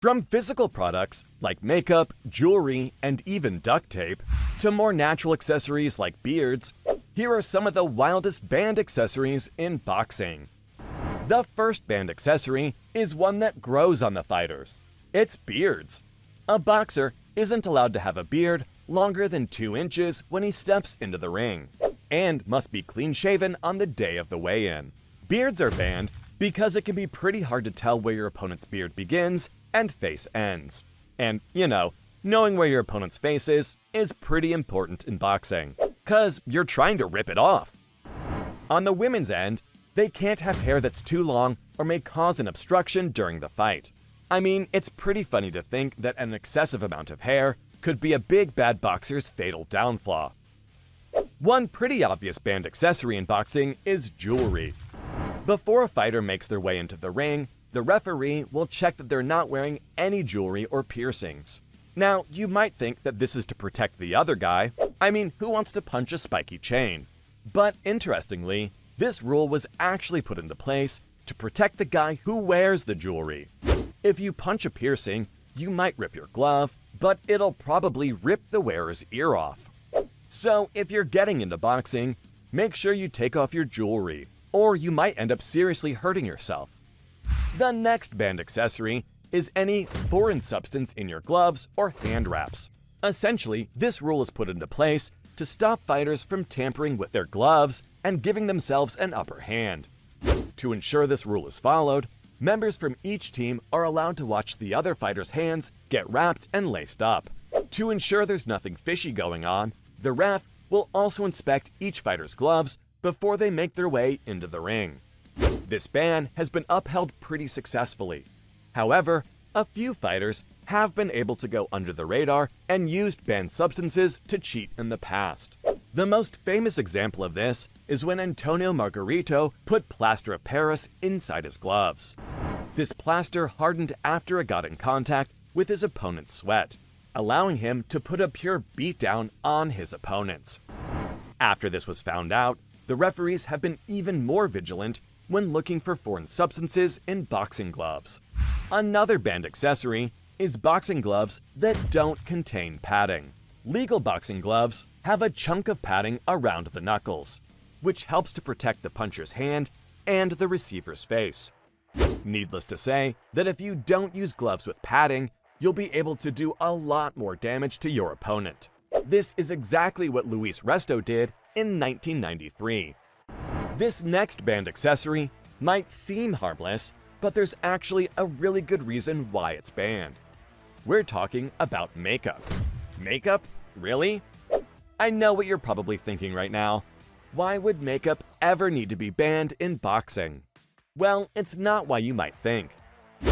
From physical products like makeup, jewelry, and even duct tape, to more natural accessories like beards, here are some of the wildest banned accessories in boxing. The first banned accessory is one that grows on the fighters. It's beards. A boxer isn't allowed to have a beard longer than 2 inches when he steps into the ring, and must be clean-shaven on the day of the weigh-in. Beards are banned because it can be pretty hard to tell where your opponent's beard begins and face ends. And, knowing where your opponent's face is pretty important in boxing, cause you're trying to rip it off. On the women's end, they can't have hair that's too long or may cause an obstruction during the fight. I mean, it's pretty funny to think that an excessive amount of hair could be a big bad boxer's fatal downfall. One pretty obvious banned accessory in boxing is jewelry. Before a fighter makes their way into the ring, the referee will check that they're not wearing any jewelry or piercings. Now, you might think that this is to protect the other guy. I mean, who wants to punch a spiky chain? But interestingly, this rule was actually put into place to protect the guy who wears the jewelry. If you punch a piercing, you might rip your glove, but it'll probably rip the wearer's ear off. So if you're getting into boxing, make sure you take off your jewelry, or you might end up seriously hurting yourself. The next banned accessory is any foreign substance in your gloves or hand wraps. Essentially, this rule is put into place to stop fighters from tampering with their gloves and giving themselves an upper hand. To ensure this rule is followed, members from each team are allowed to watch the other fighter's hands get wrapped and laced up. To ensure there's nothing fishy going on, the ref will also inspect each fighter's gloves before they make their way into the ring. This ban has been upheld pretty successfully. However, a few fighters have been able to go under the radar and used banned substances to cheat in the past. The most famous example of this is when Antonio Margarito put plaster of Paris inside his gloves. This plaster hardened after it got in contact with his opponent's sweat, allowing him to put a pure beatdown on his opponents. After this was found out, the referees have been even more vigilant when looking for foreign substances in boxing gloves. Another banned accessory is boxing gloves that don't contain padding. Legal boxing gloves have a chunk of padding around the knuckles, which helps to protect the puncher's hand and the receiver's face. Needless to say that if you don't use gloves with padding, you'll be able to do a lot more damage to your opponent. This is exactly what Luis Resto did in 1993. This next banned accessory might seem harmless, but there's actually a really good reason why it's banned. We're talking about makeup. Makeup? Really? I know what you're probably thinking right now. Why would makeup ever need to be banned in boxing? Well, it's not why you might think.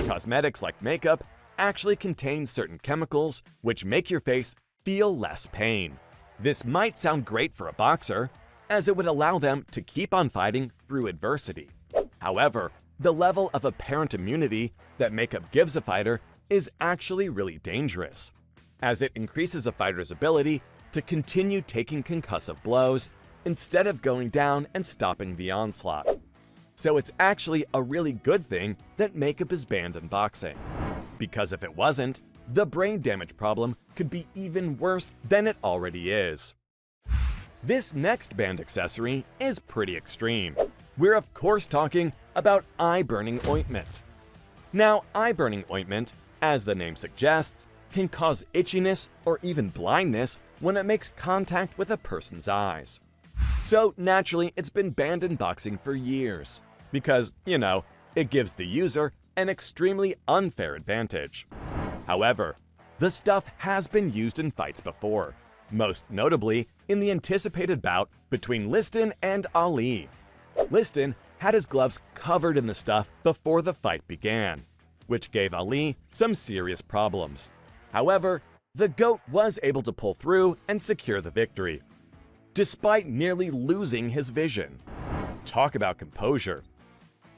Cosmetics like makeup actually contain certain chemicals which make your face feel less pain. This might sound great for a boxer, as it would allow them to keep on fighting through adversity. However, the level of apparent immunity that makeup gives a fighter is actually really dangerous, as it increases a fighter's ability to continue taking concussive blows instead of going down and stopping the onslaught. So it's actually a really good thing that makeup is banned in boxing, because if it wasn't, the brain damage problem could be even worse than it already is. This next banned accessory is pretty extreme. We're of course talking about eye-burning ointment. Now, eye-burning ointment, as the name suggests, can cause itchiness or even blindness when it makes contact with a person's eyes. So naturally, it's been banned in boxing for years, because, it gives the user an extremely unfair advantage. However, the stuff has been used in fights before, most notably in the anticipated bout between Liston and Ali. Liston had his gloves covered in the stuff before the fight began, which gave Ali some serious problems. However, the GOAT was able to pull through and secure the victory, despite nearly losing his vision. Talk about composure.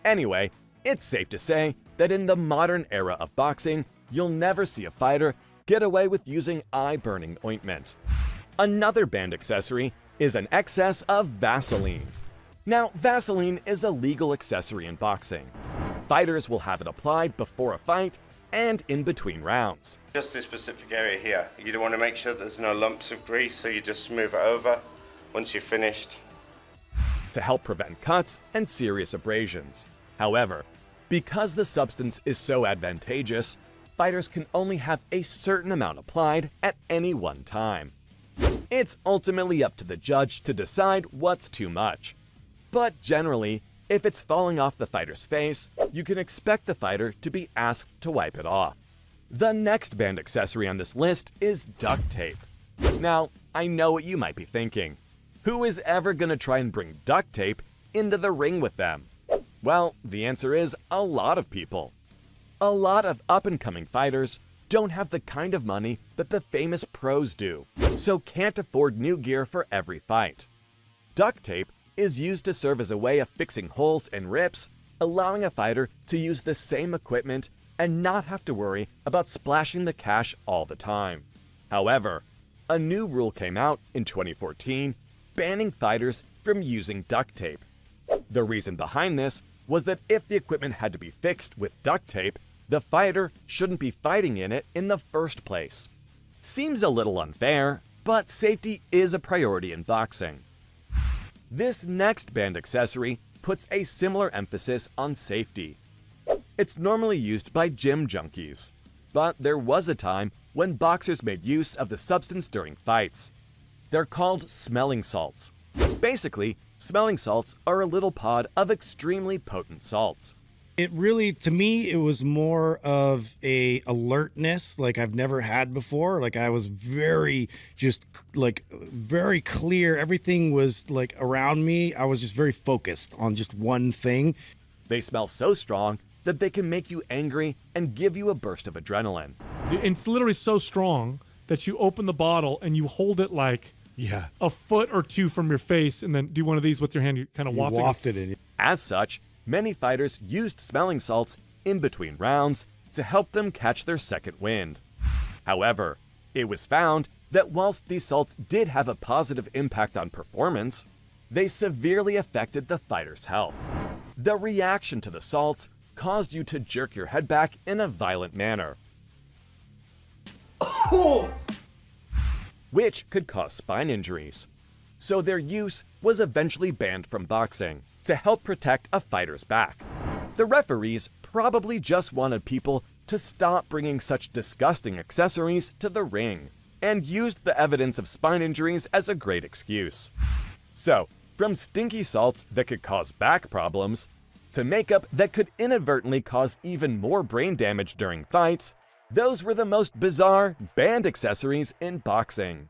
Anyway, it's safe to say that in the modern era of boxing, you'll never see a fighter get away with using eye-burning ointment. Another banned accessory is an excess of Vaseline. Now, Vaseline is a legal accessory in boxing. Fighters will have it applied before a fight and in between rounds. Just this specific area here, you want to make sure there's no lumps of grease, so you just smooth it over once you've finished. To help prevent cuts and serious abrasions. However, because the substance is so advantageous, fighters can only have a certain amount applied at any one time. It's ultimately up to the judge to decide what's too much. But generally, if it's falling off the fighter's face, you can expect the fighter to be asked to wipe it off. The next banned accessory on this list is duct tape. Now, I know what you might be thinking. Who is ever gonna try and bring duct tape into the ring with them? Well, the answer is a lot of people. A lot of up-and-coming fighters don't have the kind of money that the famous pros do, so can't afford new gear for every fight. Duct tape is used to serve as a way of fixing holes and rips, allowing a fighter to use the same equipment and not have to worry about splashing the cash all the time. However, a new rule came out in 2014 banning fighters from using duct tape. The reason behind this was that if the equipment had to be fixed with duct tape, the fighter shouldn't be fighting in it in the first place. Seems a little unfair, but safety is a priority in boxing. This next banned accessory puts a similar emphasis on safety. It's normally used by gym junkies, but there was a time when boxers made use of the substance during fights. They're called smelling salts. Basically, smelling salts are a little pod of extremely potent salts. It really, to me, it was more of a alertness like I've never had before. Like I was very clear. Everything was like around me. I was just very focused on just one thing. They smell so strong that they can make you angry and give you a burst of adrenaline. It's literally so strong that you open the bottle and you hold it like a foot or two from your face and then do one of these with your hand. You kind of wafted it. As such, many fighters used smelling salts in between rounds to help them catch their second wind. However, it was found that whilst these salts did have a positive impact on performance, they severely affected the fighter's health. The reaction to the salts caused you to jerk your head back in a violent manner, which could cause spine injuries. So their use was eventually banned from boxing to help protect a fighter's back. The referees probably just wanted people to stop bringing such disgusting accessories to the ring and used the evidence of spine injuries as a great excuse. So, from stinky salts that could cause back problems to makeup that could inadvertently cause even more brain damage during fights, those were the most bizarre, banned accessories in boxing.